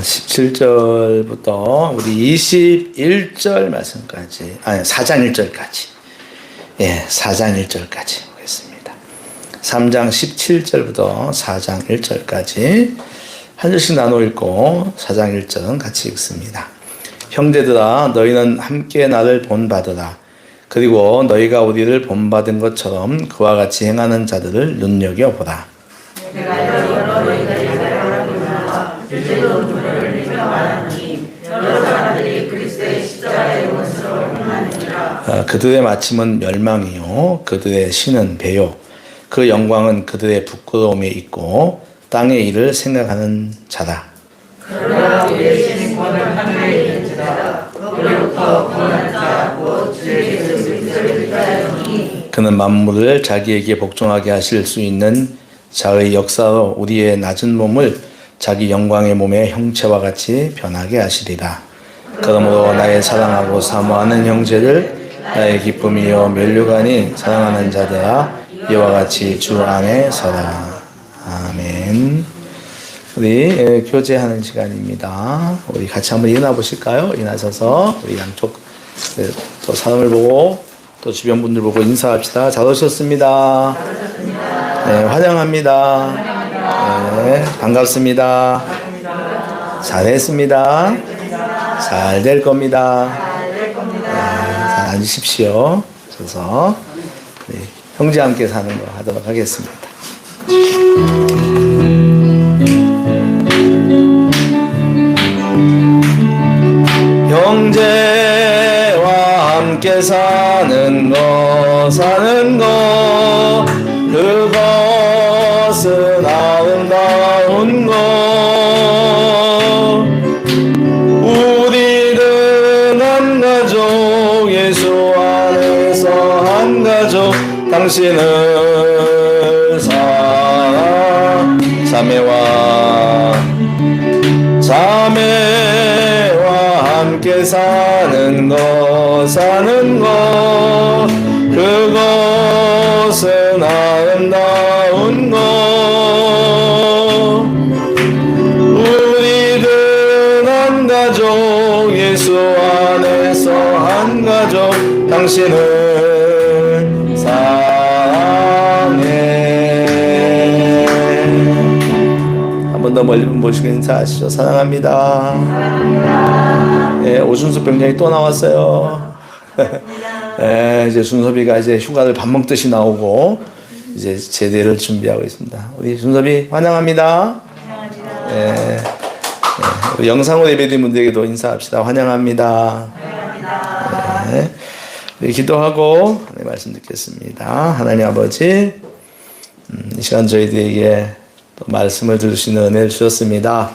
17절부터 우리 21절 말씀까지, 아니 4장 1절까지, 4장 1절까지 보겠습니다. 3장 17절부터 4장 1절까지 한 절씩 나눠 읽고 4장 1절은 같이 읽습니다. 형제들아, 너희는 함께 나를 본받으라. 그리고 너희가 우리를 본받은 것처럼 그와 같이 행하는 자들을 눈여겨보라. 그들의 마침은 멸망이요 그들의 신은 배요 그 영광은 그들의 부끄러움에 있고 땅의 일을 생각하는 자다. 그러나 우리의 신은 권을 하늘에 있는지라. 그로부터 권한 자 곧 주의 예수 그리스도를 믿사오니 그는 만물을 자기에게 복종하게 하실 수 있는 자의 역사로 우리의 낮은 몸을 자기 영광의 몸의 형체와 같이 변하게 하시리라. 그러므로 나의 사랑하고 사모하는 형제들, 나의 기쁨이요 면류가 아닌 사랑하는 자들아, 이와 같이 주 안에 서라. 아멘. 우리 교제하는 시간입니다. 우리 같이 한번 일어나 보실까요? 일어나셔서 우리 양쪽 또 사람을 보고 또 주변 분들 보고 인사합시다. 잘 오셨습니다. 네, 환영합니다. 네, 반갑습니다. 잘했습니다. 잘 될 겁니다. 네, 잘 앉으십시오. 그래서 형제 함께 사는 거 하도록 하겠습니다. 형제와 함께 사는 거 그것은 아름다운 것. 우리는 한 가족, 예수 안에서 한 가족. 당신을 사랑. 자매와 함께 사는 거 그것은 아름다운 것. 우리는 한 가족, 예수 안에서 한 가족. 당신을 사랑해. 한 번 더 멀리 보시고 인사하시죠. 사랑합니다. 예, 오준섭 병장이 또 나왔어요. 예, 이제 준섭이가 이제 휴가를 밥 먹듯이 나오고 이제 제대를 준비하고 있습니다. 우리 준섭이 환영합니다. 예, 우리 영상으로 예배드린 분들에게도 인사합시다. 환영합니다. 예, 우리 기도하고 말씀 듣겠습니다. 하나님 아버지, 이 시간 저희들에게 또 말씀을 들을 수 있는 은혜를 주셨습니다.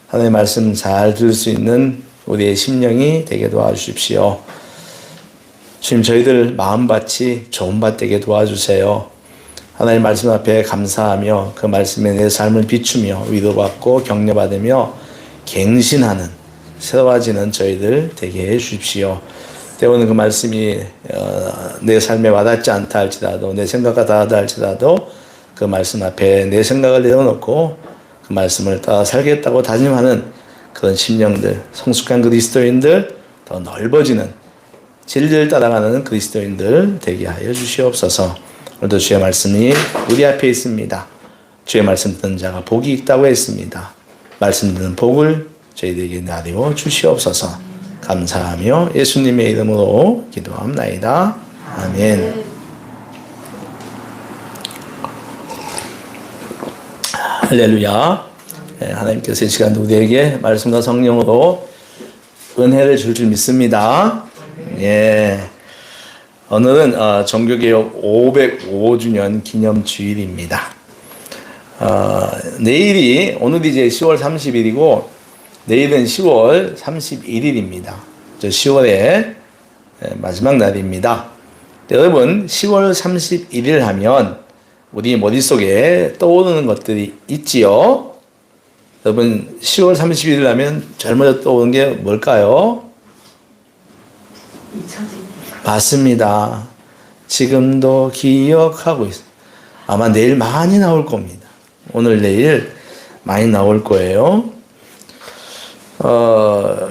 하나님의 말씀 잘 들을 수 있는 우리의 심령이 되게 도와주십시오. 주님, 저희들 마음밭이 좋은 밭 되게 도와주세요. 하나님 말씀 앞에 감사하며 그 말씀에 내 삶을 비추며 위로받고 격려받으며 갱신하는 새로워지는 저희들 되게 해주십시오. 때로는 그 말씀이 내 삶에 와닿지 않다 할지라도, 내 생각과 다르다 할지라도 그 말씀 앞에 내 생각을 내려놓고 그 말씀을 따라 살겠다고 다짐하는 그런 심령들, 성숙한 그리스도인들, 더 넓어지는 진리를 따라가는 그리스도인들 되게 하여 주시옵소서. 오늘도 주의 말씀이 우리 앞에 있습니다. 주의 말씀 듣는 자가 복이 있다고 했습니다. 말씀 듣는 복을 저희들에게 나누어 주시옵소서. 감사하며 예수님의 이름으로 기도합나이다. 아멘. 할렐루야. 하나님께서 이 시간 우리에게 말씀과 성령으로 은혜를 줄 믿습니다. 예. 오늘은 종교개혁 505주년 기념주일입니다. 오늘이 이제 10월 30일이고 내일은 10월 31일입니다. 10월의 마지막 날입니다. 여러분, 10월 31일 하면 우리 머릿속에 떠오르는 것들이 있지요. 여러분, 10월 31일 하면 제일 먼저 떠오르는 게 뭘까요? 맞습니다. 지금도 기억하고 있어요. 아마 내일 많이 나올 겁니다. 오늘 내일 많이 나올 거예요.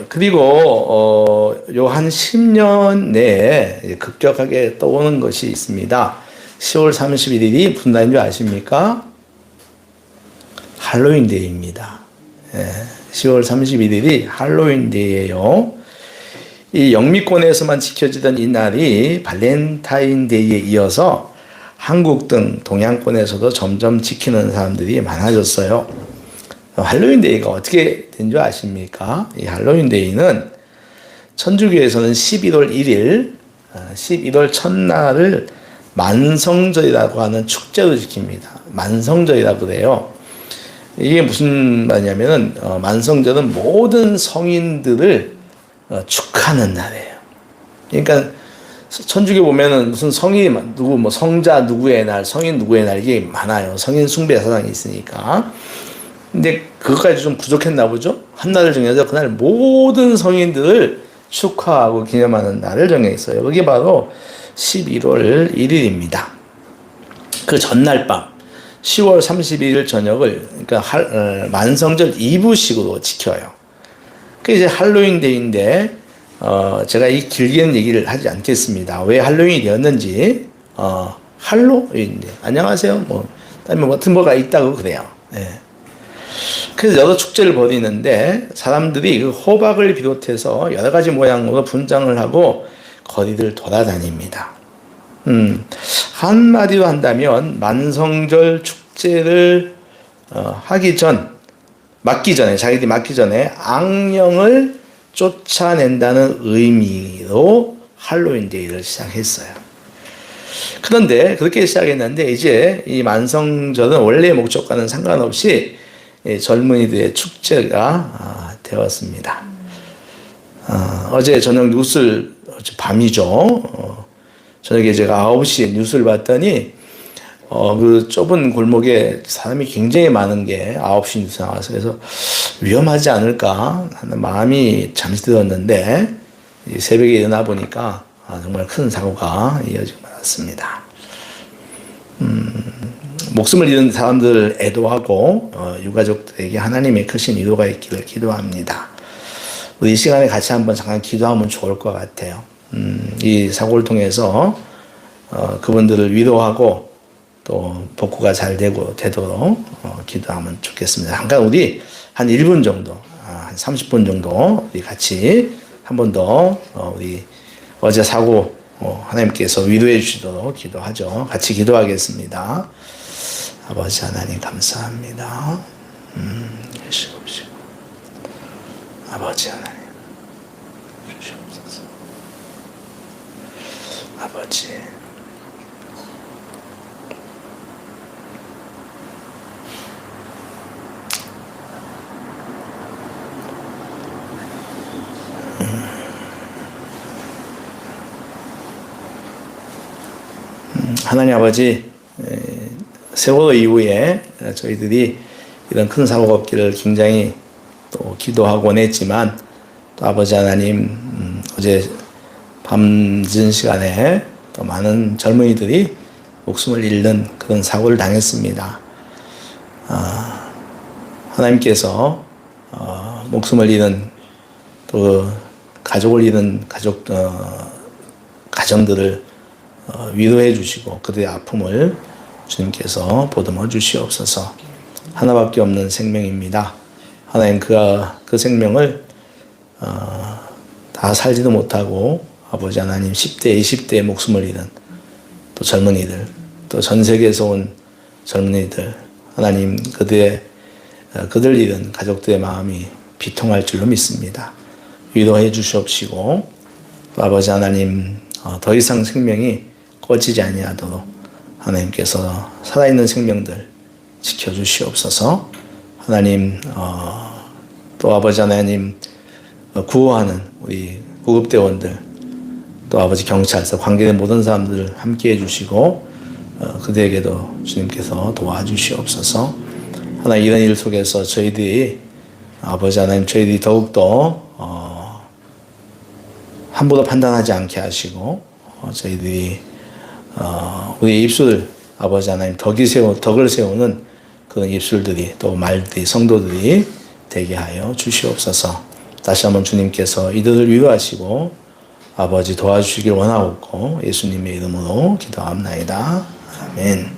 그리고 요 한 10년 내에 급격하게 떠오는 것이 있습니다. 10월 31일이 무슨 날인 줄 아십니까? 할로윈데이입니다. 10월 31일이 할로윈데이예요. 이 영미권에서만 지켜지던 이 날이 발렌타인데이에 이어서 한국 등 동양권에서도 점점 지키는 사람들이 많아졌어요. 할로윈데이가 어떻게 된 줄 아십니까? 이 할로윈데이는 천주교에서는 11월 1일, 11월 첫날을 만성절이라고 하는 축제로 지킵니다. 만성절이라고 그래요. 이게 무슨 말이냐면은, 만성절은 모든 성인들을 축하하는 날이에요. 그러니까 천주교 보면은 무슨 성인 누구 뭐 성자 누구의 날, 성인 누구의 날 이게 많아요. 성인 숭배 사상이 있으니까. 근데 그것까지 좀 부족했나 보죠. 한 날을 정해서 그날 모든 성인들을 축하하고 기념하는 날을 정해 있어요. 그게 바로 11월 1일입니다. 그 전날 밤 10월 31일 저녁을 그러니까 만성절 이브식으로 지켜요. 그게 이제 할로윈데이인데 제가 이 길게는 얘기를 하지 않겠습니다. 왜 할로윈이 되었는지 할로윈데 안녕하세요. 뭐 같은 뭐가 있다고 그래요. 네. 그래서 여러 축제를 벌이는데 사람들이 그 호박을 비롯해서 여러 가지 모양으로 분장을 하고 거리를 돌아다닙니다. 한마디로 한다면 만성절 축제를 맞기 전에 자기들이 맞기 전에 악령을 쫓아낸다는 의미로 할로윈데이를 시작했어요. 그런데 그렇게 시작했는데 이제 이 만성절은 원래의 목적과는 상관없이 젊은이들의 축제가 되었습니다. 어제 저녁 뉴스를 밤이죠. 저녁에 제가 9시에 뉴스를 봤더니 그 좁은 골목에 사람이 굉장히 많은 게 9시 뉴스 나와서 그래서 위험하지 않을까 하는 마음이 잠시 들었는데 새벽에 일어나 보니까 정말 큰 사고가 이어지고 말았습니다. 목숨을 잃은 사람들을 애도하고 유가족들에게 하나님의 크신 위로가 있기를 기도합니다. 우리 이 시간에 같이 한번 잠깐 기도하면 좋을 것 같아요. 이 사고를 통해서 그분들을 위로하고 또 복구가 잘 되도록 기도하면 좋겠습니다. 잠깐 우리 한 1분 정도, 한 30분 정도 우리 같이 한 번 더 우리 어제 사고 하나님께서 위로해 주시도록 기도하죠. 같이 기도하겠습니다. 아버지 하나님 감사합니다. 주시옵시고 아버지 하나님 주시옵소서. 아버지 하나님 아버지 세월호 이후에 저희들이 이런 큰 사고가 없기를 굉장히 또 기도하고 원했지만 또 아버지 하나님 어제 밤늦은 시간에 또 많은 젊은이들이 목숨을 잃는 그런 사고를 당했습니다. 하나님께서 목숨을 잃은 또 가족을 잃은 가정들을 위로해 주시고 그들의 아픔을 주님께서 보듬어 주시옵소서. 하나밖에 없는 생명입니다. 하나님 그 생명을 다 살지도 못하고 아버지 하나님 10대, 20대에 목숨을 잃은 또 젊은이들 또 전 세계에서 온 젊은이들 하나님 그들 잃은 가족들의 마음이 비통할 줄로 믿습니다. 위로해 주시옵시고 또 아버지 하나님 더 이상 생명이 꺼지지 아니하도록 하나님께서 살아있는 생명들 지켜주시옵소서. 하나님 또 아버지 하나님 구호하는 우리 구급대원들 또 아버지 경찰서 관계된 모든 사람들을 함께 해주시고 그들에게도 주님께서 도와주시옵소서. 하나님 이런 일 속에서 저희들이 아버지 하나님 저희들이 더욱더 함부로 판단하지 않게 하시고 저희들이 우리의 입술 아버지 하나님 덕을 세우는 그런 입술들이 또 말들이 성도들이 되게 하여 주시옵소서. 다시 한번 주님께서 이들을 위로하시고 아버지 도와주시길 원하옵고 예수님의 이름으로 기도합나이다. 아멘.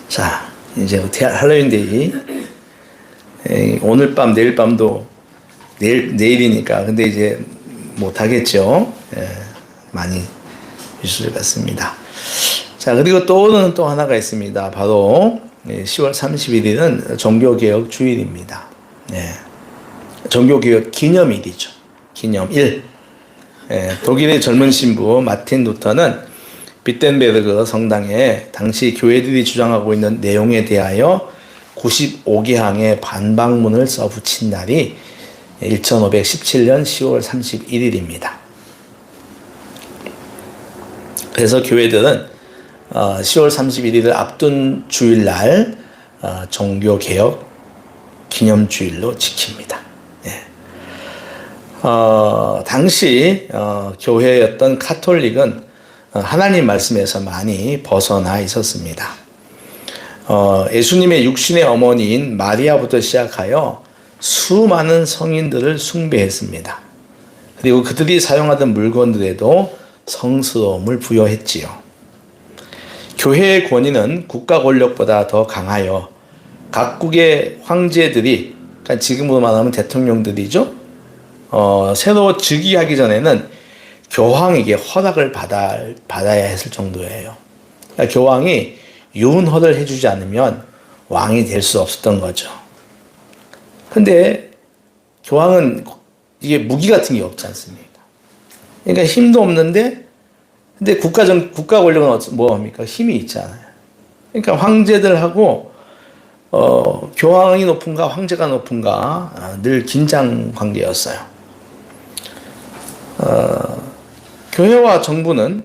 자, 이제 할로윈데이. 오늘 밤, 내일 밤도 내일이니까. 근데 이제 못하겠죠. 많이 있을 것 같습니다. 자, 그리고 또 하나가 있습니다. 바로 10월 31일은 종교개혁 주일입니다. 종교개혁 기념일이죠. 기념일. 독일의 젊은 신부 마틴 루터는 비텐베르그 성당에 당시 교회들이 주장하고 있는 내용에 대하여 95개항의 반박문을 써붙인 날이 1517년 10월 31일입니다. 그래서 교회들은 10월 31일을 앞둔 주일날 종교개혁 기념주일로 지킵니다. 당시 교회였던 카톨릭은 하나님 말씀에서 많이 벗어나 있었습니다. 예수님의 육신의 어머니인 마리아부터 시작하여 수많은 성인들을 숭배했습니다. 그리고 그들이 사용하던 물건들에도 성스러움을 부여했지요. 교회의 권위는 국가 권력보다 더 강하여 각국의 황제들이, 그러니까 지금으로 말하면 대통령들이죠. 새로 즉위하기 전에는 교황에게 허락을 받아야 했을 정도예요. 그러니까 교황이 윤허를 해주지 않으면 왕이 될 수 없었던 거죠. 근데 교황은 이게 무기 같은 게 없지 않습니까? 그러니까 힘도 없는데, 근데 국가 권력은 뭐 합니까? 힘이 있잖아요. 그러니까 황제들하고 교황이 높은가 황제가 높은가 늘 긴장 관계였어요. 교회와 정부는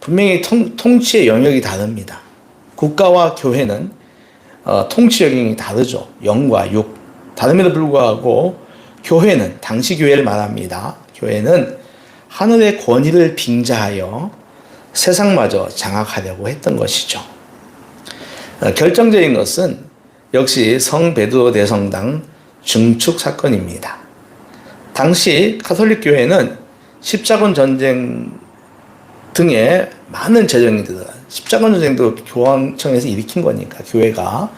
분명히 통치의 영역이 다릅니다. 국가와 교회는 통치 영역이 다르죠. 영과 육. 다름에도 불구하고 교회는, 당시 교회를 말합니다. 교회는 하늘의 권위를 빙자하여 세상마저 장악하려고 했던 것이죠. 결정적인 것은 역시 성 베드로 대성당 증축 사건입니다. 당시 가톨릭 교회는 십자군 전쟁 등의 많은 재정이 들어가요. 십자군 전쟁도 교황청에서 일으킨 거니까 교회가.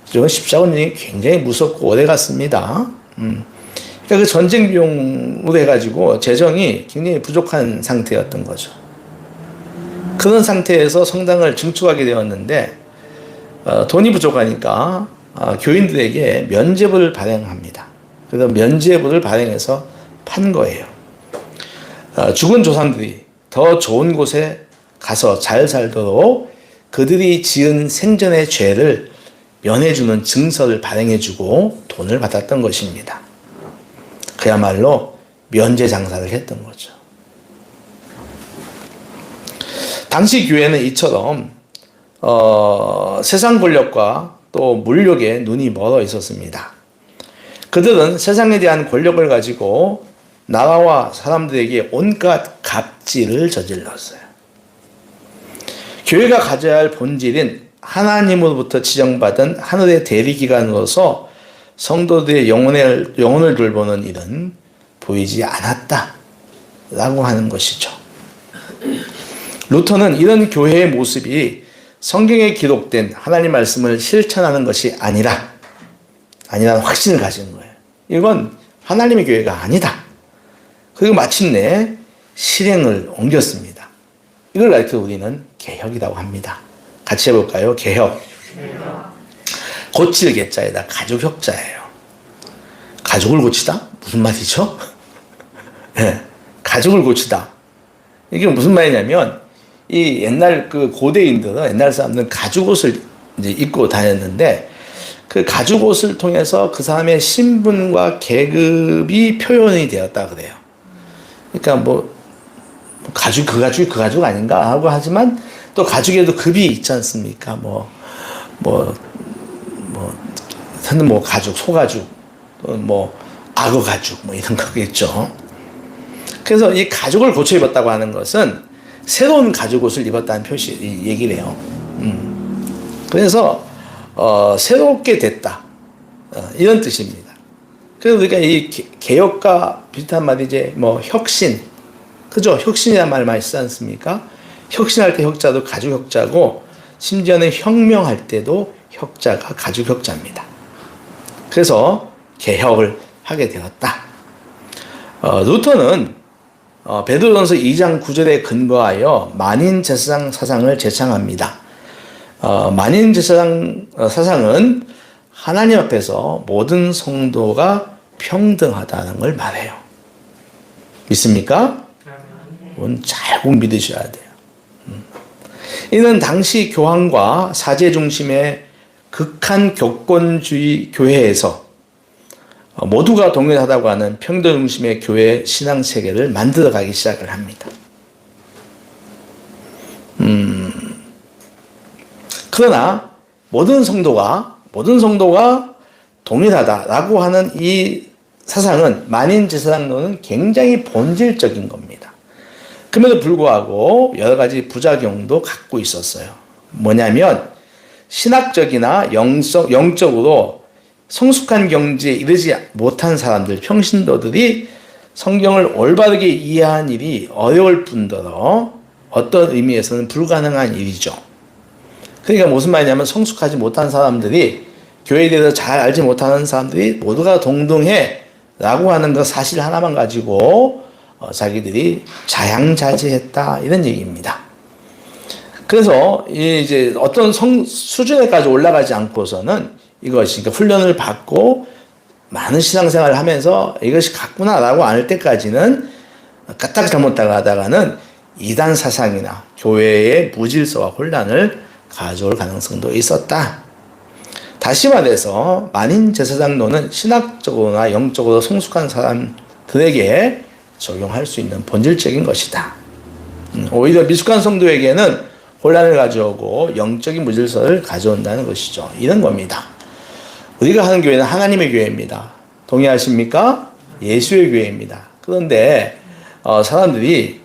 십자군 전쟁이 굉장히 무섭고 오래 갔습니다. 그러니까 그 전쟁 비용으로 해가지고 재정이 굉장히 부족한 상태였던 거죠. 그런 상태에서 성당을 증축하게 되었는데 돈이 부족하니까 교인들에게 면죄부를 발행합니다. 그래서 면죄부를 발행해서 판 거예요. 죽은 조상들이 더 좋은 곳에 가서 잘 살도록 그들이 지은 생전의 죄를 면해주는 증서를 발행해주고 돈을 받았던 것입니다. 그야말로 면죄 장사를 했던 거죠. 당시 교회는 이처럼 세상 권력과 또 물욕에 눈이 멀어 있었습니다. 그들은 세상에 대한 권력을 가지고 나라와 사람들에게 온갖 갑질을 저질렀어요. 교회가 가져야 할 본질인 하나님으로부터 지정받은 하늘의 대리기관으로서 성도들의 영혼을 돌보는 일은 보이지 않았다라고 하는 것이죠. 루터는 이런 교회의 모습이 성경에 기록된 하나님 말씀을 실천하는 것이 아니라는 확신을 가진 거예요. 이건 하나님의 교회가 아니다. 그리고 마침내 실행을 옮겼습니다. 이걸 가리켜 우리는 개혁이라고 합니다. 같이 해볼까요? 개혁. 고칠 개자에다 가족 혁자예요. 가족을 고치다? 무슨 말이죠? 네, 가족을 고치다. 이게 무슨 말이냐면 이 옛날 그 고대인들은, 옛날 사람들은 가죽 옷을 이제 입고 다녔는데 그 가죽 옷을 통해서 그 사람의 신분과 계급이 표현이 되었다 그래요. 그러니까 그 가죽 아닌가 하고 하지만 또 가죽에도 급이 있지 않습니까? 가죽, 소가죽, 악어 가죽, 이런 거겠죠. 그래서 이 가죽을 고쳐 입었다고 하는 것은 새로운 가죽 옷을 입었다는 얘기를 해요. 그래서 새롭게 됐다. 이런 뜻입니다. 그래서 우리가 이 개혁과 비슷한 말이 이제 뭐 혁신, 그죠? 혁신이라는 말 많이 쓰지 않습니까? 혁신할 때 혁자도 가죽 혁자고, 심지어는 혁명할 때도 혁자가 가죽 혁자입니다. 그래서 개혁을 하게 되었다. 루터는 베드로전서 2장 9절에 근거하여 만인 제사장 사상을 제창합니다. 만인 제사장 사상은 하나님 앞에서 모든 성도가 평등하다는 걸 말해요. 믿습니까? 그건 잘 꼭 믿으셔야 돼요. 이는 당시 교황과 사제 중심의 극한 교권주의 교회에서 모두가 동일하다고 하는 평등 중심의 교회 신앙 세계를 만들어가기 시작을 합니다. 그러나 모든 성도가 동일하다라고 하는 이 사상은 만인 제사장론은 굉장히 본질적인 겁니다. 그럼에도 불구하고 여러 가지 부작용도 갖고 있었어요. 뭐냐면 신학적이나 영적으로 성숙한 경지에 이르지 못한 사람들, 평신도들이 성경을 올바르게 이해한 일이 어려울 뿐더러 어떤 의미에서는 불가능한 일이죠. 그러니까 무슨 말이냐면 성숙하지 못한 사람들이, 교회에 대해서 잘 알지 못하는 사람들이 모두가 동등해 라고 하는 그 사실 하나만 가지고 자기들이 자양자재했다, 이런 얘기입니다. 그래서 이제 어떤 수준에까지 올라가지 않고서는 이것이, 그러니까 훈련을 받고 많은 신앙생활을 하면서 이것이 같구나라고 안 때까지는 까딱 잘못 나가다가는 이단 사상이나 교회의 무질서와 혼란을 가져올 가능성도 있었다. 다시 말해서 만인 제사장론은 신학적으로나 영적으로 성숙한 사람들에게 적용할 수 있는 본질적인 것이다. 오히려 미숙한 성도에게는 혼란을 가져오고 영적인 무질서를 가져온다는 것이죠. 이런 겁니다. 우리가 하는 교회는 하나님의 교회입니다. 동의하십니까? 예수의 교회입니다. 그런데 사람들이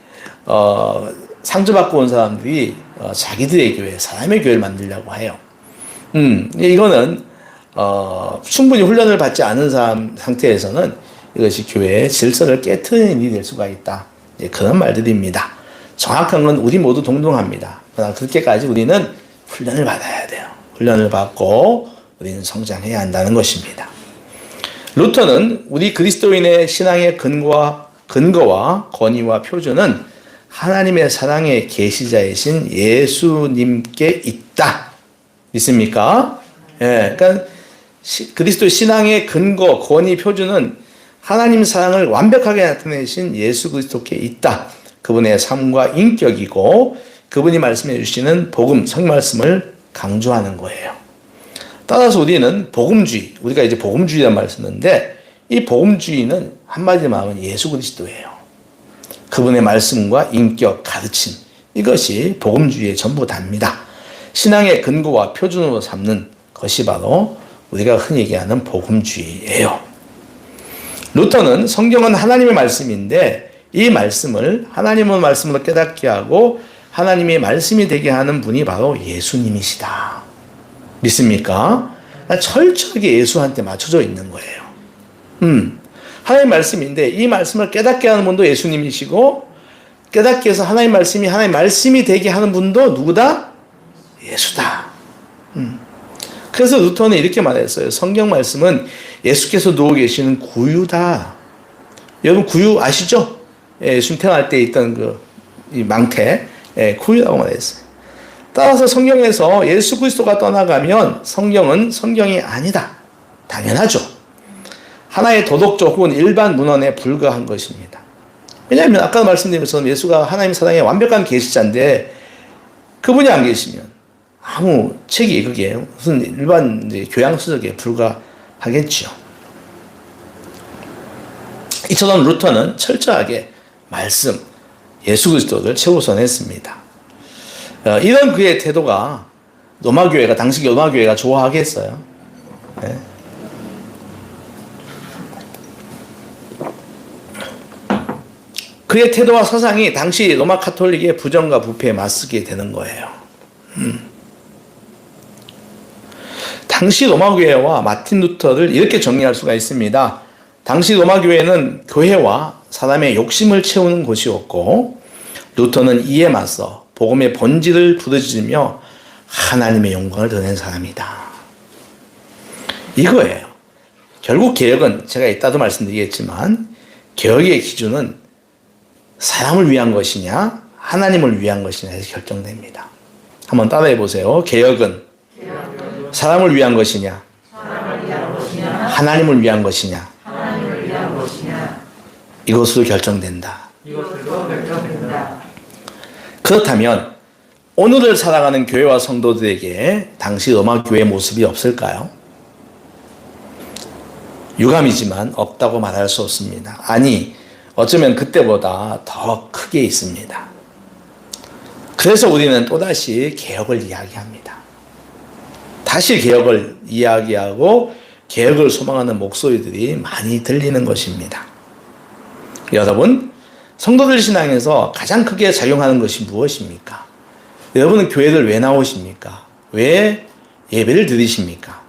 상처받고 온 사람들이 자기들의 교회, 사람의 교회를 만들려고 해요. 이거는 충분히 훈련을 받지 않은 사람 상태에서는 이것이 교회의 질서를 깨트리는 일이 될 수가 있다. 그런 말들입니다. 정확한 건 우리 모두 동등합니다. 그러나 그렇게까지 우리는 훈련을 받아야 돼요. 훈련을 받고 우리는 성장해야 한다는 것입니다. 루터는 우리 그리스도인의 신앙의 근거와 권위와 표준은 하나님의 사랑의 계시자이신 예수님께 있다. 믿습니까? 예, 그러니까 그리스도 신앙의 근거, 권위, 표준은 하나님 사랑을 완벽하게 나타내신 예수 그리스도께 있다. 그분의 삶과 인격이고 그분이 말씀해 주시는 복음, 성말씀을 강조하는 거예요. 따라서 우리는 복음주의, 우리가 이제 복음주의란 말을 쓰는데 이 복음주의는 한마디로 말하면 예수 그리스도예요. 그분의 말씀과 인격, 가르침, 이것이 복음주의의 전부 답니다. 신앙의 근거와 표준으로 삼는 것이 바로 우리가 흔히 얘기하는 복음주의예요. 루터는 성경은 하나님의 말씀인데 이 말씀을 하나님의 말씀으로 깨닫게 하고 하나님의 말씀이 되게 하는 분이 바로 예수님이시다. 믿습니까? 철저하게 예수한테 맞춰져 있는 거예요. 하나님의 말씀인데 이 말씀을 깨닫게 하는 분도 예수님이시고 깨닫게 해서 하나님의 말씀이 되게 하는 분도 누구다? 예수다. 그래서 루터는 이렇게 말했어요. 성경 말씀은 예수께서 누워 계시는 구유다. 여러분 구유 아시죠? 예수님 태어날 때 있던 이 망태, 구유라고 말했어요. 따라서 성경에서 예수 그리스도가 떠나가면 성경은 성경이 아니다. 당연하죠. 하나의 도덕적 혹은 일반 문헌에 불과한 것입니다. 왜냐하면 아까 말씀드린 것처럼 예수가 하나님 사랑의 완벽한 계시자인데 그분이 안 계시면 아무 책이 그게 무슨 일반 교양 수적에 불과하겠죠. 이처럼 루터는 철저하게 말씀, 예수 그리스도를 최우선했습니다. 이런 그의 태도가 당시 로마교회가 좋아하겠어요. 네. 그의 태도와 사상이 당시 로마 카톨릭의 부정과 부패에 맞서게 되는 거예요. 당시 로마 교회와 마틴 루터를 이렇게 정리할 수가 있습니다. 당시 로마 교회는 교회와 사람의 욕심을 채우는 곳이었고, 루터는 이에 맞서 복음의 본질을 부르짖으며 하나님의 영광을 드러낸 사람이다. 이거예요. 결국 개혁은 제가 이따도 말씀드리겠지만 개혁의 기준은 사람을 위한 것이냐 하나님을 위한 것이냐에서 결정됩니다. 한번 따라해 보세요. 개혁은 사람을 위한 것이냐 하나님을 위한 것이냐 이것으로 결정된다. 그렇다면 오늘을 살아가는 교회와 성도들에게 당시 로마 교회의 모습이 없을까요? 유감이지만 없다고 말할 수 없습니다. 아니, 어쩌면 그때보다 더 크게 있습니다. 그래서 우리는 또다시 개혁을 이야기합니다. 다시 개혁을 이야기하고 개혁을 소망하는 목소리들이 많이 들리는 것입니다. 여러분, 성도들 신앙에서 가장 크게 작용하는 것이 무엇입니까? 여러분은 교회를 왜 나오십니까? 왜 예배를 드리십니까?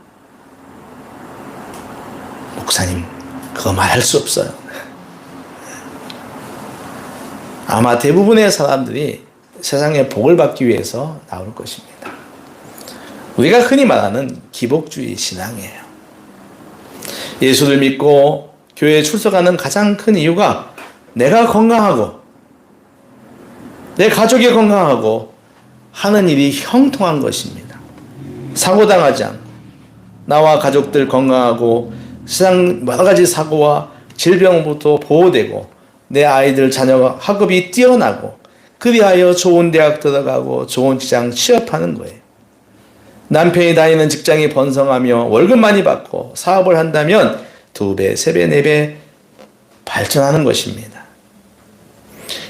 목사님, 그거 말할 수 없어요. 아마 대부분의 사람들이 세상에 복을 받기 위해서 나올 것입니다. 우리가 흔히 말하는 기복주의 신앙이에요. 예수를 믿고 교회에 출석하는 가장 큰 이유가 내가 건강하고 내 가족이 건강하고 하는 일이 형통한 것입니다. 사고당하지 않고 나와 가족들 건강하고 세상 여러 가지 사고와 질병부터 보호되고 내 아이들 자녀가 학업이 뛰어나고 그리하여 좋은 대학 들어가고 좋은 직장 취업하는 거예요. 남편이 다니는 직장이 번성하며 월급 많이 받고 사업을 한다면 2배, 3배, 4배 발전하는 것입니다.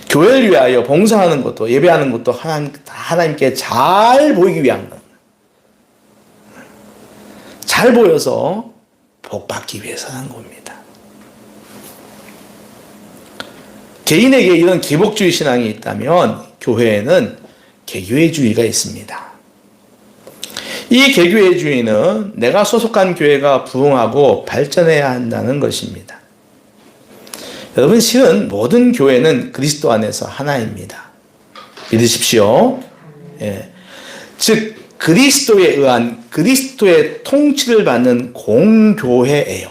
교회를 위하여 봉사하는 것도 예배하는 것도 하나님께 잘 보이기 위한 것. 잘 보여서 복 받기 위해서 하는 겁니다. 개인에게 이런 기복주의 신앙이 있다면 교회에는 개교회주의가 있습니다. 이 개교회주의는 내가 소속한 교회가 부흥하고 발전해야 한다는 것입니다. 여러분, 실은 모든 교회는 그리스도 안에서 하나입니다. 믿으십시오. 예. 즉 그리스도에 의한 그리스도의 통치를 받는 공교회예요.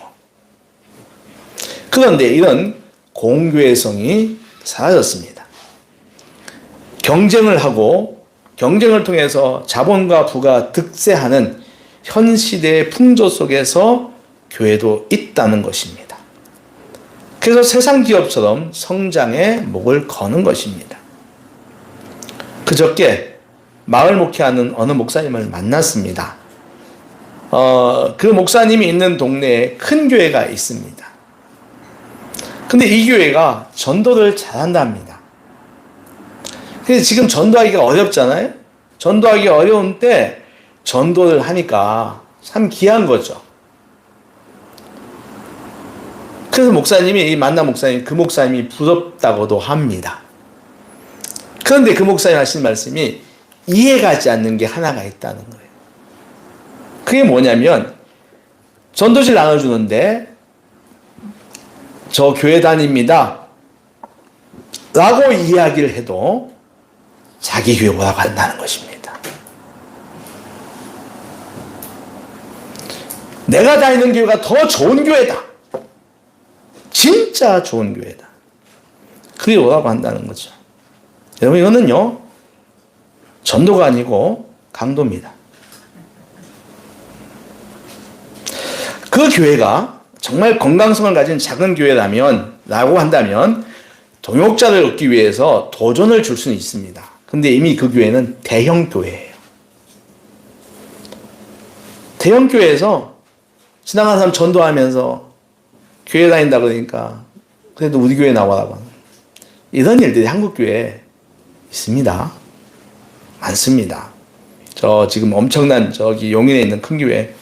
그런데 이런 공교회성이 사라졌습니다. 경쟁을 하고 경쟁을 통해서 자본과 부가 득세하는 현 시대의 풍조 속에서 교회도 있다는 것입니다. 그래서 세상 기업처럼 성장에 목을 거는 것입니다. 그저께 마을 목회하는 어느 목사님을 만났습니다. 그 목사님이 있는 동네에 큰 교회가 있습니다. 근데 이 교회가 전도를 잘한답니다. 그래서 지금 전도하기가 어렵잖아요. 전도하기 어려운 때 전도를 하니까 참 귀한 거죠. 그래서 목사님이, 이 만난 목사님, 그 목사님이 부럽다고도 합니다. 그런데 그 목사님 하신 말씀이 이해가지 않는 게 하나가 있다는 거예요. 그게 뭐냐면 전도실 나눠주는데 저 교회 다닙니다 라고 이야기를 해도 자기 교회 오라고 한다는 것입니다. 내가 다니는 교회가 더 좋은 교회다, 진짜 좋은 교회다, 그게 오라고 한다는 거죠. 여러분, 이거는요 전도가 아니고 강도입니다. 그 교회가 정말 건강성을 가진 작은 교회라면, 라고 한다면 동역자를 얻기 위해서 도전을 줄 수는 있습니다. 근데 이미 그 교회는 대형 교회예요. 대형 교회에서 지나가는 사람 전도하면서 교회 다닌다 그러니까 그래도 우리 교회 나와라고 하는, 이런 일들이 한국 교회에 있습니다. 많습니다. 저 지금 엄청난 저기 용인에 있는 큰 교회,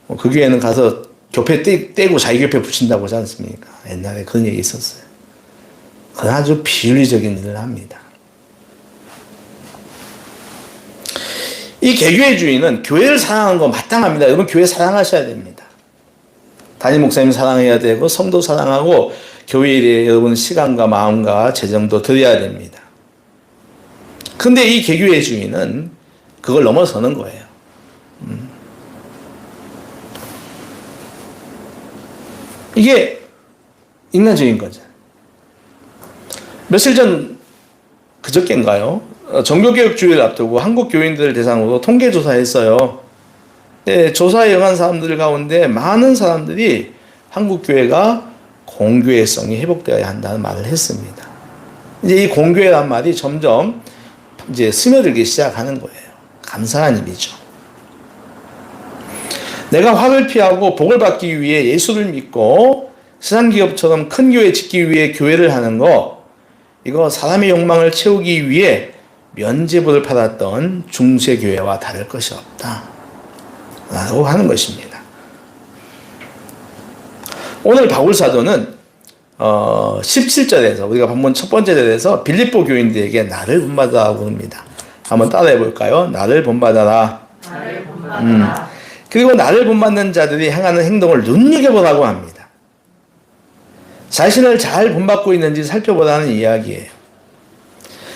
그 교회는 가서 교패 떼고 자기 교패 붙인다고 하지 않습니까? 옛날에 그런 얘기 있었어요. 그건 아주 비윤리적인 일을 합니다. 이 개교회주의는 교회를 사랑하는 거 마땅합니다. 여러분 교회 사랑하셔야 됩니다. 담임 목사님 사랑해야 되고 성도 사랑하고 교회에 대해 여러분 시간과 마음과 재정도 드려야 됩니다. 근데 이 개교회주의는 그걸 넘어서는 거예요. 이게 인간적인 거죠. 며칠 전 그저께인가요? 종교개혁주의를 앞두고 한국 교인들을 대상으로 통계조사했어요. 네, 조사에 응한 사람들 가운데 많은 사람들이 한국 교회가 공교회성이 회복되어야 한다는 말을 했습니다. 이제 이 공교회란 말이 점점 이제 스며들기 시작하는 거예요. 감사한 일이죠. 내가 화를 피하고 복을 받기 위해 예수를 믿고 세상 기업처럼 큰 교회 짓기 위해 교회를 하는 거, 이거 사람의 욕망을 채우기 위해 면죄부를 받았던 중세교회와 다를 것이 없다 라고 하는 것입니다. 오늘 바울사도는 17절에서 우리가 본문 첫 번째 절에서 빌립보 교인들에게 나를 본받아라고 합니다. 한번 따라해 볼까요? 나를 본받아라. 나를 본받아라. 그리고 나를 본받는 자들이 행하는 행동을 눈여겨보라고 합니다. 자신을 잘 본받고 있는지 살펴보라는 이야기예요.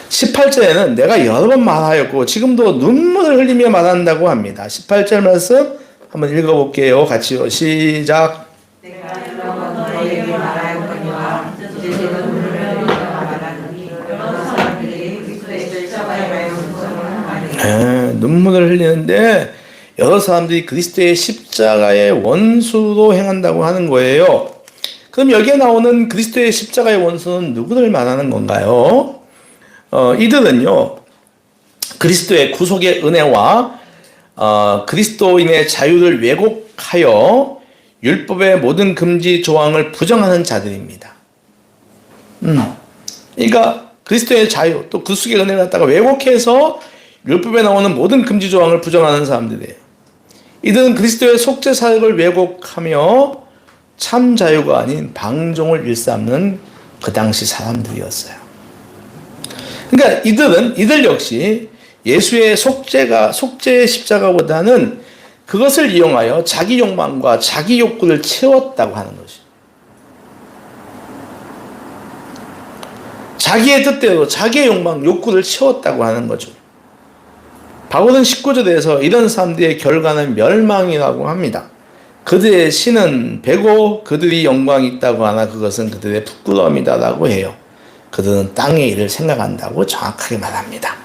18절에는 내가 여러 번 말하였고 지금도 눈물을 흘리며 말한다고 합니다. 18절 말씀 한번 읽어볼게요. 같이요. 시작. 내가 여러 번 너희에게 말하였거니와 이제 눈물을 흘리며 말하노니 여러 사람들이 그리스도의 십자가의 원수를 말하니 눈물을 흘리는데 여러 사람들이 그리스도의 십자가의 원수로 행한다고 하는 거예요. 그럼 여기에 나오는 그리스도의 십자가의 원수는 누구를 말하는 건가요? 이들은요, 그리스도의 구속의 은혜와 그리스도인의 자유를 왜곡하여 율법의 모든 금지 조항을 부정하는 자들입니다. 그러니까 그리스도의 자유, 또 구속의 은혜를 갖다가 왜곡해서 율법에 나오는 모든 금지 조항을 부정하는 사람들이에요. 이들은 그리스도의 속죄 사역을 왜곡하며 참 자유가 아닌 방종을 일삼는 그 당시 사람들이었어요. 그러니까 이들 역시 예수의 속죄의 십자가보다는 그것을 이용하여 자기 욕망과 자기 욕구를 채웠다고 하는 것이죠. 자기의 뜻대로 자기의 욕망, 욕구를 채웠다고 하는 거죠. 바울은 19절에서 이런 사람들의 결과는 멸망이라고 합니다. 그들의 신은 배고 그들이 영광이 있다고 하나 그것은 그들의 부끄러움이다라고 해요. 그들은 땅의 일을 생각한다고 정확하게 말합니다.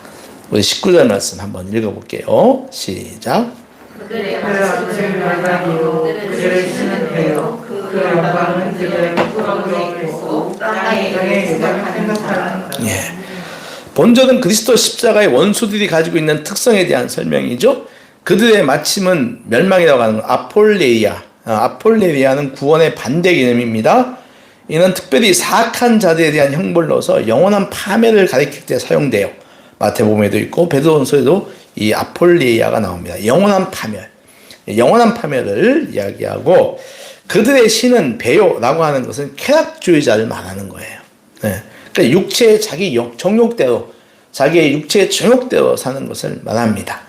우리 19절 말씀 한번 읽어볼게요. 시작. 그들의 것을 멸망이요 그들의 신은 배요 그 영광은 그들의 부끄러움에 있고 땅의 일을 생각하는 것. 예. 본절은 그리스도 십자가의 원수들이 가지고 있는 특성에 대한 설명이죠. 그들의 마침은 멸망이라고 하는 건 아폴레이아. 아폴레이아는 구원의 반대 개념입니다. 이는 특별히 사악한 자들에 대한 형벌을 넣어서 영원한 파멸을 가리킬 때 사용돼요. 마태복음에도 있고 베드로전서에도 이 아폴레이아가 나옵니다. 영원한 파멸. 영원한 파멸을 이야기하고 그들의 신은 배요라고 하는 것은 쾌락주의자를 말하는 거예요. 네. 그러니까 육체의 자기 정욕대로 자기의 육체의 정욕대로 사는 것을 말합니다.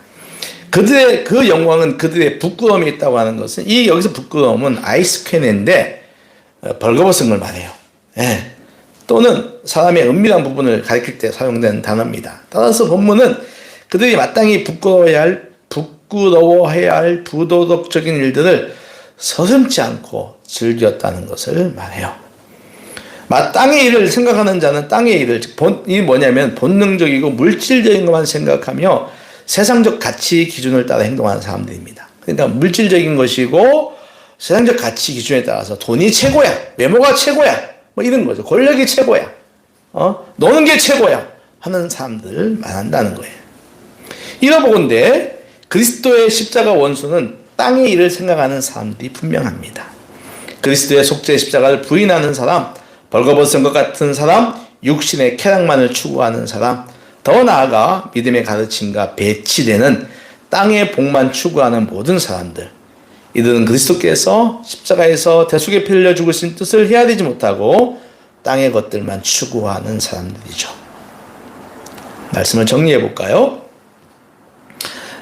그들의 그 영광은 그들의 부끄러움이 있다고 하는 것은 이 여기서 부끄러움은 아이스케네인데 벌거벗은 걸 말해요. 예. 또는 사람의 은밀한 부분을 가리킬 때 사용되는 단어입니다. 따라서 본문은 그들이 마땅히 부끄러워해야 할 부도덕적인 일들을 서슴지 않고 즐겼다는 것을 말해요. 땅의 일을 생각하는 자는 땅의 일을, 이 뭐냐면 본능적이고 물질적인 것만 생각하며 세상적 가치 기준을 따라 행동하는 사람들입니다. 그러니까 물질적인 것이고 세상적 가치 기준에 따라서 돈이 최고야, 외모가 최고야, 뭐 이런 거죠. 권력이 최고야, 노는 게 최고야 하는 사람들을 말한다는 거예요. 이러보건대 그리스도의 십자가 원수는 땅의 일을 생각하는 사람들이 분명합니다. 그리스도의 속죄 십자가를 부인하는 사람, 벌거벗은 것 같은 사람, 육신의 쾌락만을 추구하는 사람, 더 나아가 믿음의 가르침과 배치되는 땅의 복만 추구하는 모든 사람들, 이들은 그리스도께서 십자가에서 대속의 피를 흘려 죽으신 뜻을 헤아리지 못하고 땅의 것들만 추구하는 사람들이죠. 말씀을 정리해 볼까요?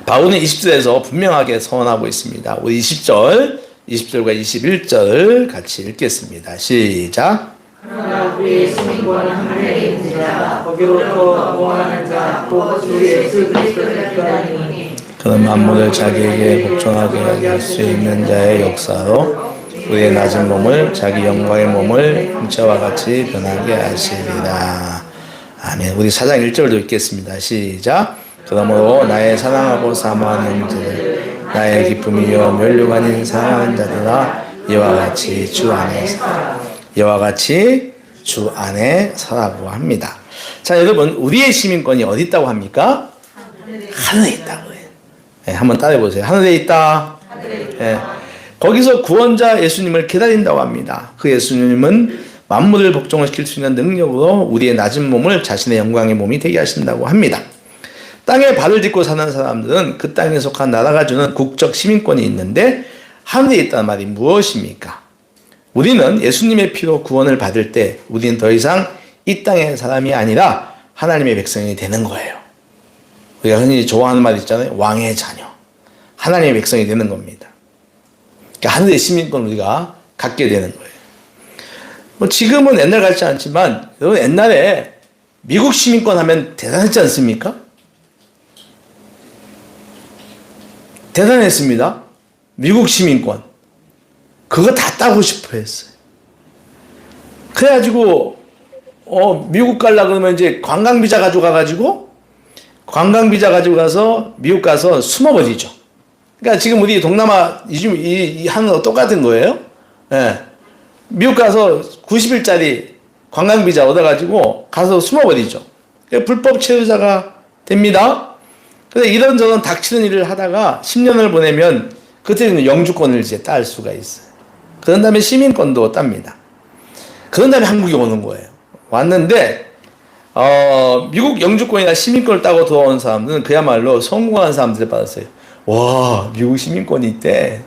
바울은 20절에서 분명하게 선언하고 있습니다. 우리 20절과 21절 같이 읽겠습니다. 시작. 그러나 우리의 시민권은 하늘에 있느니라. 거기로부터 모하는 자 곧 우리 예수 그리스도를 기다리니 그는 만물을 자기에게 복종하게 하게 할 수 있는 자의 역사로 우리의 낮은 몸을 자기 영광의 몸을 형체와 같이 변하게 하시리라. 아멘. 우리 4장 1절도 읽겠습니다. 시작. 그러므로 나의 사랑하고 사모하는 형제들 나의 기쁨이요 면류가 아닌 사랑하는 자들아 이와 같이 주 안에 살라고 합니다. 자, 여러분, 우리의 시민권이 어디 있다고 합니까? 하늘에 있다고 해요. 네, 한번 따라해 보세요. 하늘에 있다. 네, 거기서 구원자 예수님을 기다린다고 합니다. 그 예수님은 만물을 복종을 시킬 수 있는 능력으로 우리의 낮은 몸을 자신의 영광의 몸이 되게 하신다고 합니다. 땅에 발을 딛고 사는 사람들은 그 땅에 속한 나라가 주는 국적 시민권이 있는데 하늘에 있다는 말이 무엇입니까? 우리는 예수님의 피로 구원을 받을 때 우리는 더 이상 이 땅의 사람이 아니라 하나님의 백성이 되는 거예요. 우리가 흔히 좋아하는 말 있잖아요. 왕의 자녀. 하나님의 백성이 되는 겁니다. 그러니까 하늘의 시민권을 우리가 갖게 되는 거예요. 뭐 지금은 옛날 같지 않지만 여러분 옛날에 미국 시민권 하면 대단했지 않습니까? 대단했습니다. 미국 시민권. 그거 다 따고 싶어 했어요. 그래가지고 미국 가려고 그러면 이제 관광비자 가지고 가서 미국 가서 숨어버리죠. 그러니까 지금 우리 동남아 이 하는 거 똑같은 거예요. 예. 미국 가서 90일짜리 관광비자 얻어가지고 가서 숨어버리죠. 불법 체류자가 됩니다. 근데 이런저런 닥치는 일을 하다가 10년을 보내면 그때는 영주권을 이제 딸 수가 있어요. 그런 다음에 시민권도 땁니다. 그런 다음에 한국에 오는 거예요. 왔는데 미국 영주권이나 시민권을 따고 돌아온 사람들은 그야말로 성공한 사람들을 받았어요. 와, 미국 시민권이 있대.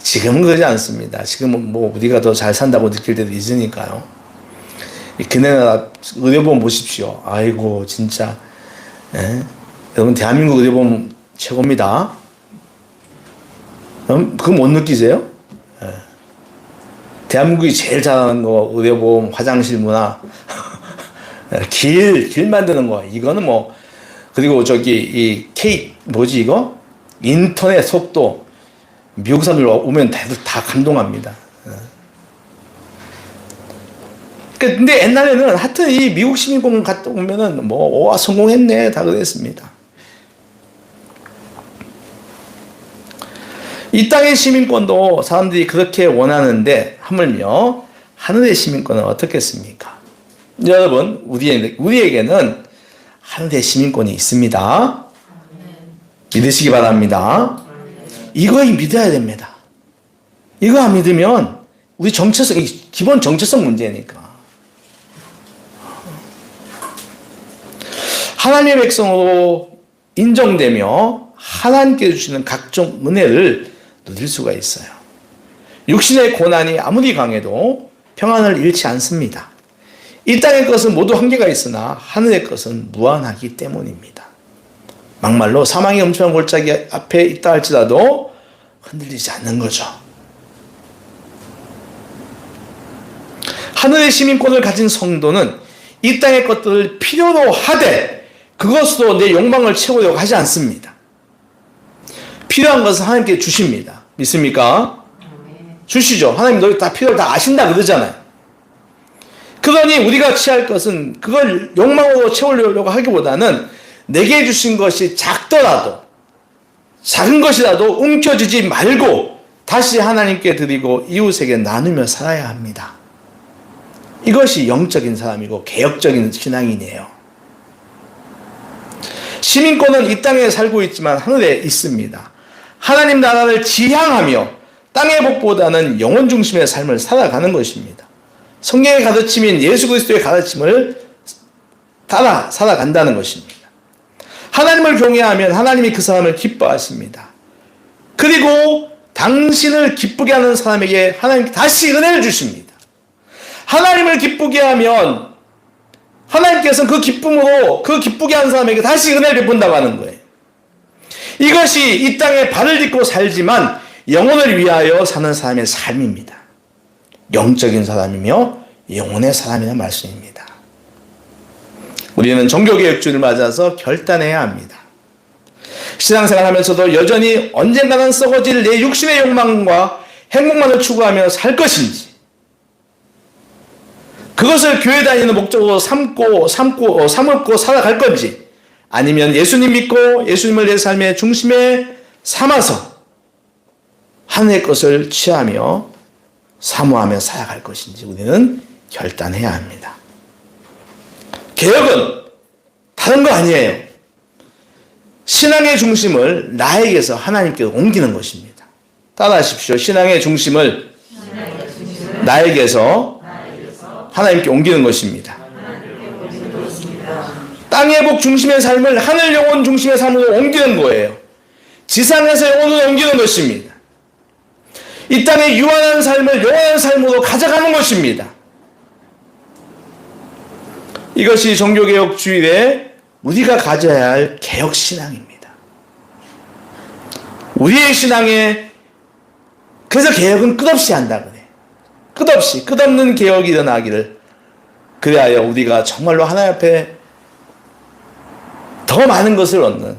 지금은 그러지 않습니다. 지금은 뭐 우리가 더 잘 산다고 느낄 때도 있으니까요. 그네 나라 의료보험 보십시오. 아이고 진짜. 예? 여러분 대한민국 의료보험 최고입니다. 그거 못 느끼세요? 예. 대한민국이 제일 잘하는 거 의료보험, 화장실 문화, 길 만드는 거. 이거는 뭐 그리고 저기 뭐지 이거? 인터넷 속도. 미국 사람들 오면 다 감동합니다. 근데 옛날에는 하여튼 이 미국 시민권 갔다 오면은 와, 성공했네. 다 그랬습니다. 이 땅의 시민권도 사람들이 그렇게 원하는데 하물며 하늘의 시민권은 어떻겠습니까? 여러분, 우리에게는 하늘의 시민권이 있습니다. 믿으시기 바랍니다. 이거 믿어야 됩니다. 이거 안 믿으면 우리 기본 정체성 문제니까. 하나님의 백성으로 인정되며 하나님께 주시는 각종 은혜를 누릴 수가 있어요. 육신의 고난이 아무리 강해도 평안을 잃지 않습니다. 이 땅의 것은 모두 한계가 있으나 하늘의 것은 무한하기 때문입니다. 막말로 사망의 엄청난 골짜기 앞에 있다 할지라도 흔들리지 않는 거죠. 하늘의 시민권을 가진 성도는 이 땅의 것들을 필요로 하되 그것으로 내 욕망을 채우려고 하지 않습니다. 필요한 것은 하나님께 주십니다. 믿습니까? 주시죠. 하나님 너희 다 필요를 다 아신다 그러잖아요. 그러니 우리가 취할 것은 그걸 욕망으로 채우려고 하기보다는 내게 주신 것이 작더라도 작은 것이라도 움켜쥐지 말고 다시 하나님께 드리고 이웃에게 나누며 살아야 합니다. 이것이 영적인 사람이고 개혁적인 신앙인이에요. 시민권은 이 땅에 살고 있지만 하늘에 있습니다. 하나님 나라를 지향하며 땅의 복보다는 영혼 중심의 삶을 살아가는 것입니다. 성경의 가르침인 예수 그리스도의 가르침을 따라 살아간다는 것입니다. 하나님을 경외하면 하나님이 그 사람을 기뻐하십니다. 그리고 당신을 기쁘게 하는 사람에게 하나님께 다시 은혜를 주십니다. 하나님을 기쁘게 하면 하나님께서는 그 기쁨으로 그 기쁘게 하는 사람에게 다시 은혜를 베푼다고 하는 거예요. 이것이 이 땅에 발을 딛고 살지만 영혼을 위하여 사는 사람의 삶입니다. 영적인 사람이며 영혼의 사람이라는 말씀입니다. 우리는 종교개혁주의를 맞아서 결단해야 합니다. 신앙생활하면서도 여전히 언젠가는 썩어질 내 육신의 욕망과 행복만을 추구하며 살 것인지, 그것을 교회 다니는 목적으로 삼고 살아갈 건지, 아니면 예수님 믿고 예수님을 내 삶의 중심에 삼아서 하늘의 것을 취하며 사모하며 살아갈 것인지 우리는 결단해야 합니다. 개혁은 다른 거 아니에요. 신앙의 중심을 나에게서 하나님께로 옮기는 것입니다. 따라하십시오. 신앙의 중심을 나에게서 하나님께 옮기는 것입니다. 땅의 복 중심의 삶을 하늘 영혼 중심의 삶으로 옮기는 거예요. 지상에서 영혼으로 옮기는 것입니다. 이 땅의 유한한 삶을 영원한 삶으로 가져가는 것입니다. 이것이 종교개혁주의의 우리가 가져야 할 개혁신앙입니다. 우리의 신앙에, 그래서 개혁은 끝없이 한다 그래. 끝없는 개혁이 일어나기를, 그래야 우리가 정말로 하나님 앞에 더 많은 것을 얻는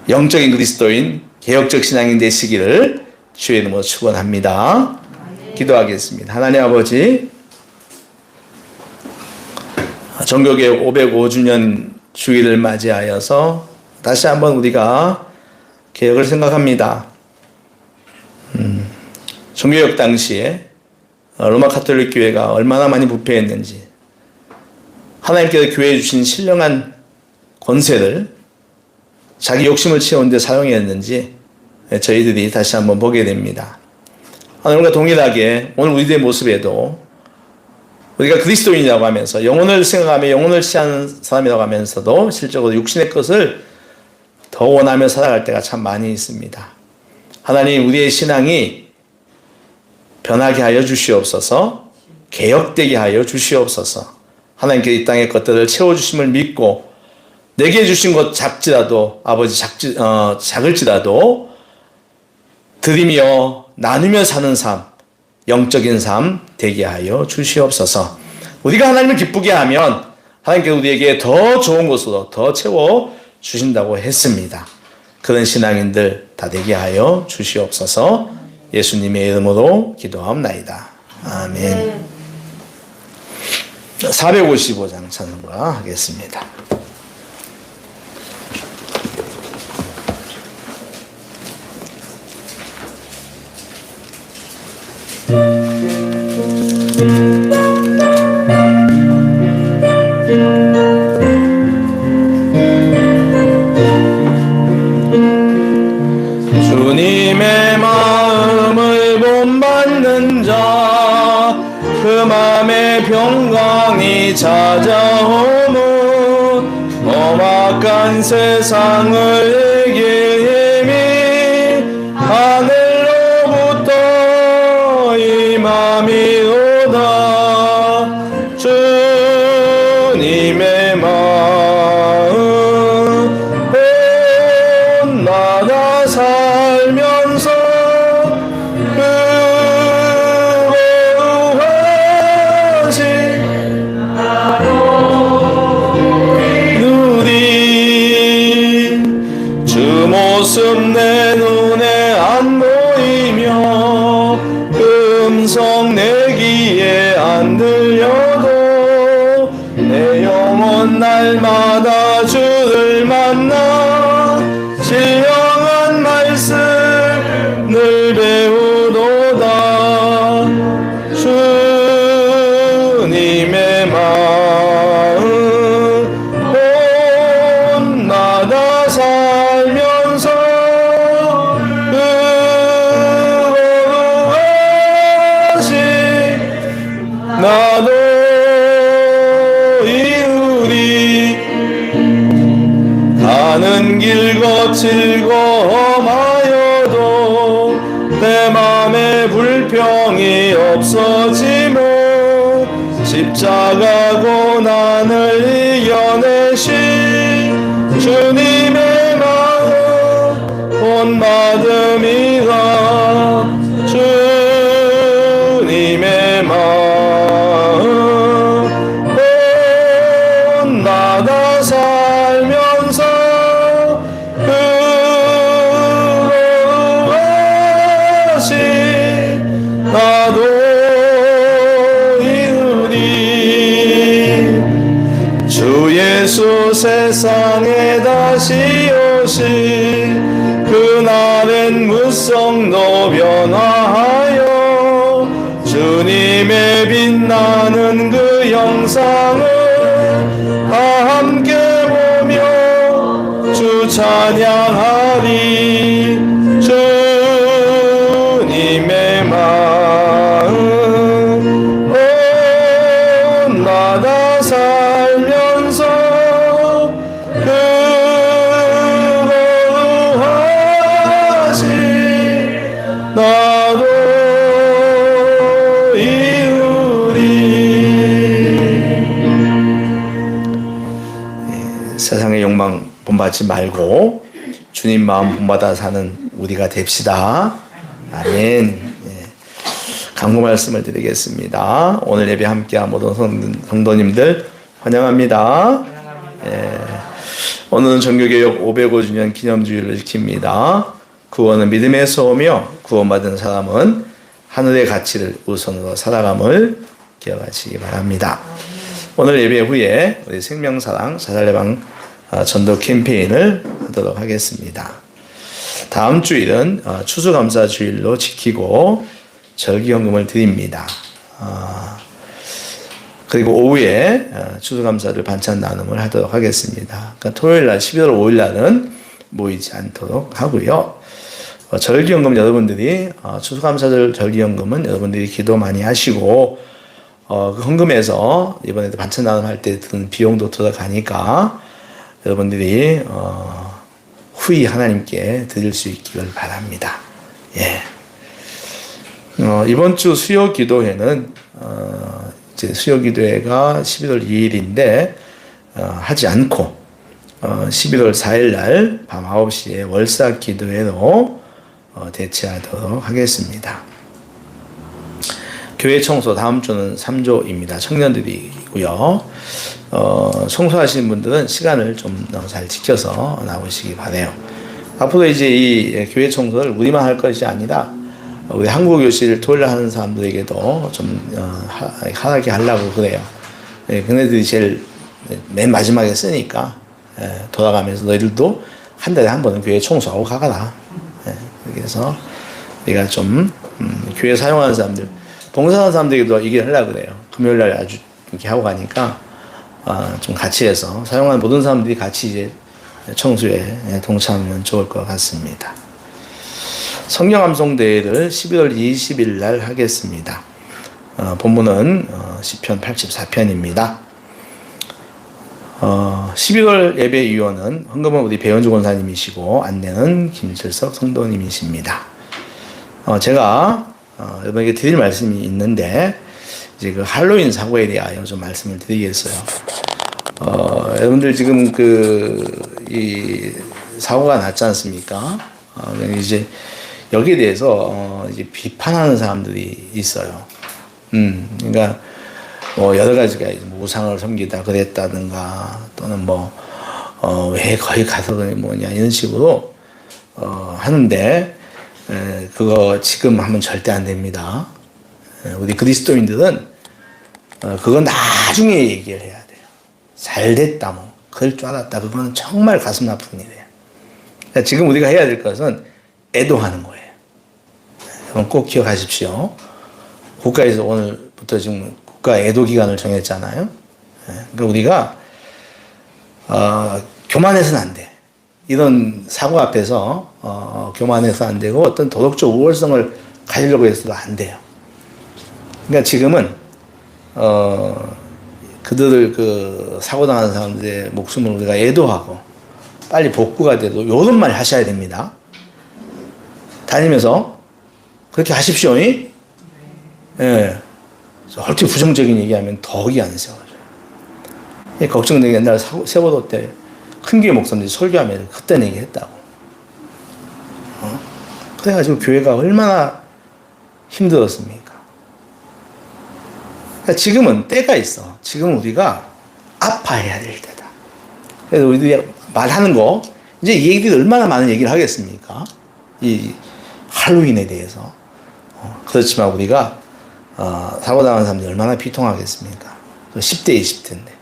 영적인 그리스도인, 개혁적 신앙인 되시기를 주의 이름으로 축원합니다. 기도하겠습니다. 하나님 아버지, 종교개혁 505주년 주일을 맞이하여서 다시 한번 우리가 개혁을 생각합니다. 종교개혁 당시에 로마 가톨릭 교회가 얼마나 많이 부패했는지, 하나님께서 교회에 주신 신령한 권세를 자기 욕심을 채우는 데 사용했는지 저희들이 다시 한번 보게 됩니다. 하나님과 동일하게 오늘 우리들의 모습에도 우리가 그리스도인이라고 하면서 영혼을 생각하며 영혼을 취하는 사람이라고 하면서도 실적으로 육신의 것을 더 원하며 살아갈 때가 참 많이 있습니다. 하나님, 우리의 신앙이 변하게 하여 주시옵소서, 개혁되게 하여 주시옵소서. 하나님께 이 땅의 것들을 채워주심을 믿고 내게 주신 것 작지라도, 아버지 작을지라도 드리며 나누며 사는 삶, 영적인 삶 되게 하여 주시옵소서. 우리가 하나님을 기쁘게 하면 하나님께서 우리에게 더 좋은 것으로 더 채워 주신다고 했습니다. 그런 신앙인들 다 되게 하여 주시옵소서. 예수님의 이름으로 기도하옵나이다. 아멘. 455장 찬송가 하겠습니다. 주님의 마음을 본받는 자, 그 마음의 평강이 찾아오면 험악한 세상을 이길 힘이 하늘로부터 임함이로다. 주님의 마음 혼나다 살면서 모습 내 눈에 안 보이며 음성 내 귀에 안 들려도 내 영혼 날마다 주를 만나 신령한 말씀을 배우도다. 주님의 마음 혼나다 살면서 나도 이루리. 가는 길 거칠고 험하여도 내 맘에 불평이 없어지며 십자가 고난을 이겨내신 주님의 마음 세상에 다시 오실 그날엔 무성도 변화하여 주님의 빛나는 그 영상을 다 함께 보며 주 찬양하리. 주님의 마음 온나다 살면서 그거하시 나도 이루리. 세상의 욕망 본받지 말고 주님 마음 본받아 사는 우리가 됩시다. 아멘. 강구 말씀을 드리겠습니다. 오늘 예배 함께한 모든 성도님들 환영합니다. 오늘은 종교개혁 505주년 기념주일을 지킵니다. 구원은 믿음에서 오며 구원받은 사람은 하늘의 가치를 우선으로 살아감을 기억하시기 바랍니다. 오늘 예배 후에 우리 생명사랑 자살예방 전도 캠페인을 하도록 하겠습니다. 다음 주일은 추수감사주일로 지키고 절기헌금을 드립니다. 그리고 오후에 추수감사를 반찬 나눔을 하도록 하겠습니다. 그러니까 토요일날 11월 5일날은 모이지 않도록 하고요. 절기헌금 여러분들이 추수감사절 절기헌금은 여러분들이 기도 많이 하시고 그 헌금에서 이번에도 반찬 나눔할 때 드는 비용도 들어가니까 여러분들이 후히 하나님께 드릴 수 있기를 바랍니다. 이번 주 수요 기도회는 이제 수요 기도회가 11월 2일인데 하지 않고 11월 4일 날 밤 9시에 월사 기도회로 대체하도록 하겠습니다. 교회 청소 다음 주는 3조입니다. 청년들이고요. 청소하시는 분들은 시간을 좀 잘 지켜서 나오시기 바래요. 앞으로 이제 이 교회 청소를 우리만 할 것이 아니라 우리 한국교실 토요일 하는 사람들에게도 좀 하게 하려고 그래요. 그네들이 제일 맨 마지막에 쓰니까 돌아가면서 너희들도 한 달에 한 번은 교회 청소하고 가거라. 그래서 우리가 좀 교회 사용하는 사람들, 봉사하는 사람들에게도 얘기를 하려고 그래요. 금요일날 아주 이렇게 하고 가니까 좀 같이 해서 사용하는 모든 사람들이 같이 이제 청소에 동참하면 좋을 것 같습니다. 성경암송대회를 11월 20일 날 하겠습니다. 본문은 시편 84편입니다. 12월 예배위원은 헌금은 우리 배현주 권사님이시고 안내는 김철석 성도님이십니다. 제가 여러분에게 드릴 말씀이 있는데 이제 그 할로윈 사고에 대하여 좀 말씀을 드리겠어요. 여러분들 지금 이 사고가 났지 않습니까? 이제 여기에 대해서 이제 비판하는 사람들이 있어요. 그러니까 뭐 여러 가지가 뭐 우상을 섬기다 그랬다든가 또는 왜 거기 가서 뭐냐 이런 식으로 하는데 그거 지금 하면 절대 안 됩니다. 우리 그리스도인들은 그건 나중에 얘기를 해야 돼요. 잘 됐다 뭐 그럴 줄 알았다 그거는 정말 가슴 아픈 일이에요. 그러니까 지금 우리가 해야 될 것은 애도하는 거예요. 여러분 꼭 기억하십시오. 국가에서 오늘부터 지금 국가 애도 기간을 정했잖아요. 그러니까 우리가 교만해서는 안 돼. 이런 사고 앞에서 교만해서 안 되고 어떤 도덕적 우월성을 가지려고 해서도 안 돼요. 그러니까 지금은 그들을 그 사고 당한 사람들의 목숨을 우리가 애도하고 빨리 복구가 돼도 이런 말 하셔야 됩니다. 다니면서 그렇게 하십시오. 얼핏 부정적인 얘기하면 더 기 안 세워져요. 걱정되게 옛날 세월호 때 큰 교회 목사님들이 설교하면 그때 얘기했다고. 그래가지고 교회가 얼마나 힘들었습니까? 그러니까 지금은 때가 있어. 지금 우리가 아파해야 될 때다. 그래서 우리들이 말하는 거 이제 이 얘기들이 얼마나 많은 얘기를 하겠습니까? 이 할로윈에 대해서. 그렇지만 우리가 사고 당한 사람들이 얼마나 비통하겠습니까? 10대, 20대인데.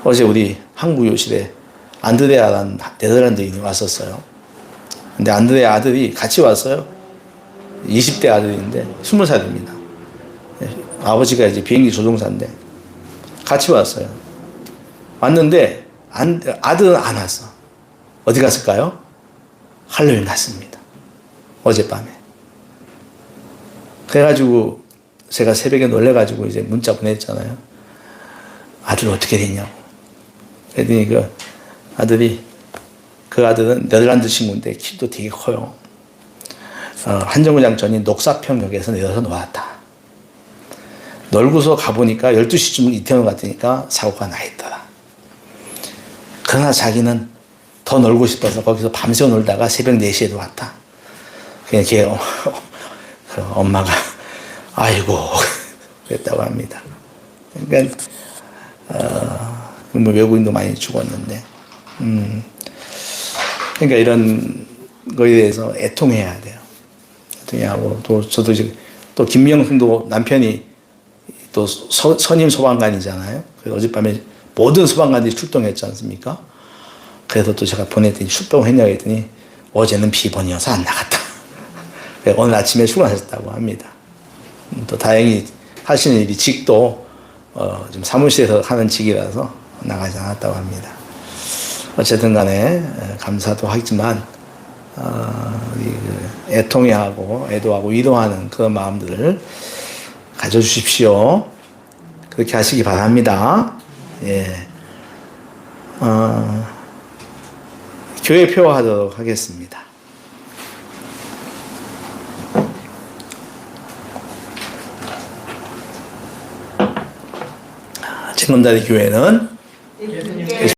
어제 우리 한국교실에 안드레아라는 네덜란드인이 왔었어요. 근데 안드레아 아들이 같이 왔어요. 20대 아들인데 20살입니다. 아버지가 이제 비행기 조종사인데 같이 왔어요. 왔는데 아들은 안 왔어. 어디 갔을까요? 할로윈 갔습니다. 어젯밤에. 그래가지고 제가 새벽에 놀래가지고 이제 문자 보냈잖아요. 아들 어떻게 됐냐고. 그랬더니 그 아들은 네덜란드 친구인데 키도 되게 커요. 한정구 장전이 녹사평역에서 내려서 놓았다. 놀고서 가보니까 12시쯤 이태원 갔으니까 사고가 나 있더라. 그러나 자기는 더 놀고 싶어서 거기서 밤새 놀다가 새벽 4시에도 왔다. 그냥 걔 엄마가 아이고 그랬다고 합니다. 그러니까 뭐 외국인도 많이 죽었는데 그러니까 이런 거에 대해서 애통해야 돼요. 애통하고 또 저도 이제 또 김명승도 남편이 또 선임 소방관이잖아요. 그래서 어젯밤에 모든 소방관들이 출동했지 않습니까? 그래서 또 제가 보냈더니 출동했냐고 했더니 어제는 비번이어서 안 나갔다. 오늘 아침에 출근하셨다고 합니다. 또 다행히 하시는 일이 직도 좀 사무실에서 하는 직이라서 나가지 않았다고 합니다. 어쨌든 간에 감사도 하지만 애통해하고 애도하고 위로하는 그런 마음들을 가져주십시오. 그렇게 하시기 바랍니다. 예. 교회 표하도록 하겠습니다. 징검다리 교회는